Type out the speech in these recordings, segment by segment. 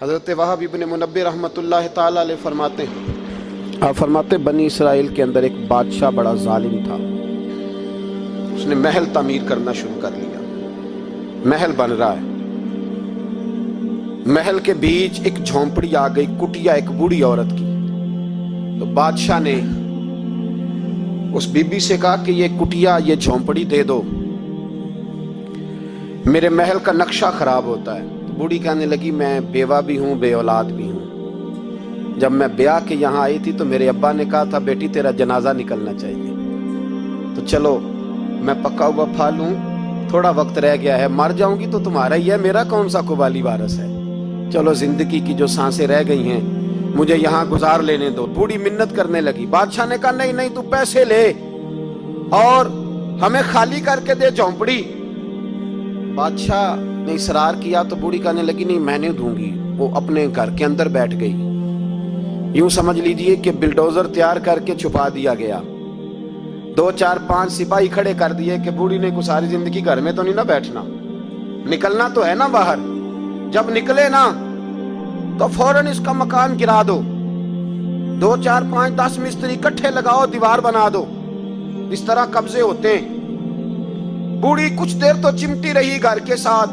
حضرت وہب ابن منبہ رحمۃ اللہ تعالی علیہ فرماتے ہیں، آپ فرماتے بنی اسرائیل کے اندر ایک بادشاہ بڑا ظالم تھا۔ اس نے محل تعمیر کرنا شروع کر لیا۔ محل بن رہا ہے، محل کے بیچ ایک جھونپڑی آ گئی، کٹیا ایک بوڑھی عورت کی۔ تو بادشاہ نے اس بی بی سے کہا کہ یہ کٹیا، یہ جھونپڑی دے دو، میرے محل کا نقشہ خراب ہوتا ہے۔ تو بوڑھی کہنے لگی میں بیوہ بھی ہوں، بے اولاد بھی ہوں۔ جب میں بیاہ کے یہاں آئی تھی تو میرے ابا نے کہا تھا بیٹی تیرا جنازہ نکلنا چاہیے، تو چلو میں پکا ہوا پھل ہوں، تھوڑا وقت رہ گیا ہے، مر جاؤں گی تو تمہارا ہی ہے، میرا کون سا قبالی وارث ہے، چلو زندگی کی جو سانسیں رہ گئی ہیں مجھے یہاں گزار لینے دو۔ بوڑھی منت کرنے لگی۔ بادشاہ نے کہا نہیں نہیں، تو پیسے لے اور ہمیں خالی کر کے دے جھونپڑی۔ بادشاہ نے اصرار کیا تو بوڑھی کہنے لگی نہیں میں نہیں دوں گی۔ وہ اپنے گھر کے اندر بیٹھ گئی۔ یوں سمجھ لیجئے کہ بلڈوزر تیار کر کے چھپا دیا گیا، 2 4 5 سپاہی کھڑے کر دیے کہ بوڑھی نے کو ساری زندگی گھر میں تو نہیں نہ بیٹھنا، نکلنا تو ہے نا باہر۔ جب نکلے نا تو فوراً اس کا مکان گرا دو، 2 4 5 10 مستری اکٹھے لگاؤ، دیوار بنا دو۔ اس طرح قبضے ہوتے ہیں۔ بوڑھی کچھ دیر تو چمٹی رہی گھر کے ساتھ،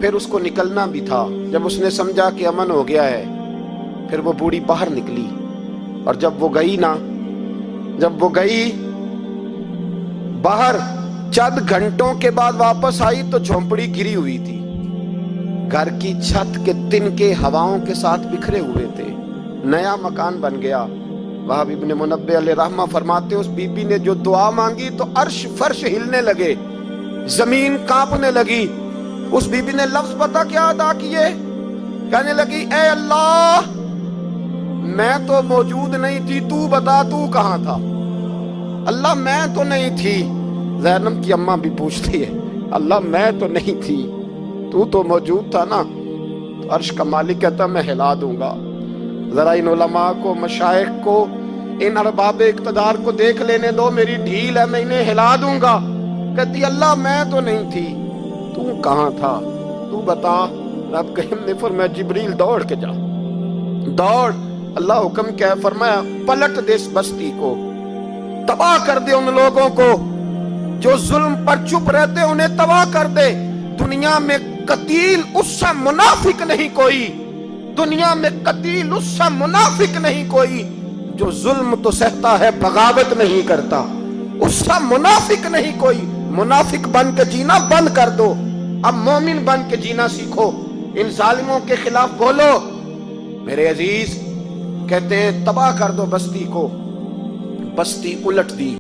پھر اس کو نکلنا بھی تھا۔ جب اس نے سمجھا کہ امن ہو گیا ہے، پھر وہ بوڑھی باہر نکلی، اور جب وہ گئی باہر، چند گھنٹوں کے بعد واپس آئی تو جھونپڑی گری ہوئی تھی۔ گھر کی چھت کے تنکے ہواؤں کے ساتھ بکھرے ہوئے تھے، نیا مکان بن گیا۔ وہب ابن منبہ علیہ رحمہ فرماتے اس بی بی نے جو دعا مانگی تو عرش فرش ہلنے لگے، زمین کانپنے لگی۔ اس بی بی نے لفظ پتہ کیا ادا کیے؟ کہنے لگی اے اللہ میں تو موجود نہیں تھی، تو بتا تو کہاں تھا؟ اللہ میں تو نہیں تھی۔ زینب کی اماں بھی پوچھتی ہے اللہ میں تو نہیں تھی، تو موجود تھا نا؟ تو عرش کا مالک کہتا میں ہلا دوں گا۔ ذرا ان علماء کو، مشائخ کو، ان ارباب اقتدار کو دیکھ لینے دو، میری ڈھیل ہے، میں انہیں ہلا دوں گا۔ کہتی اللہ میں تو نہیں تھی، تو کہاں تھا؟ تو بتا۔ رب کریم نے فرمایا جبریل دوڑ کے جا، دوڑ۔ اللہ حکم کیا ہے؟ فرمایا پلٹ دے اس بستی کو، تباہ کر دے ان لوگوں کو جو ظلم پر چپ رہتے، انہیں تباہ کر دے۔ دنیا میں قتیل اس سے منافق نہیں کوئی، دنیا میں قتیل اس سے منافق نہیں کوئی جو ظلم تو سہتا ہے بغاوت نہیں کرتا، اس سے منافق نہیں کوئی۔ منافق بن کے جینا بند کر دو، اب مومن بن کے جینا سیکھو، ان ظالموں کے خلاف بولو۔ میرے عزیز کہتے ہیں تباہ کر دو بستی کو، بستی الٹ دی۔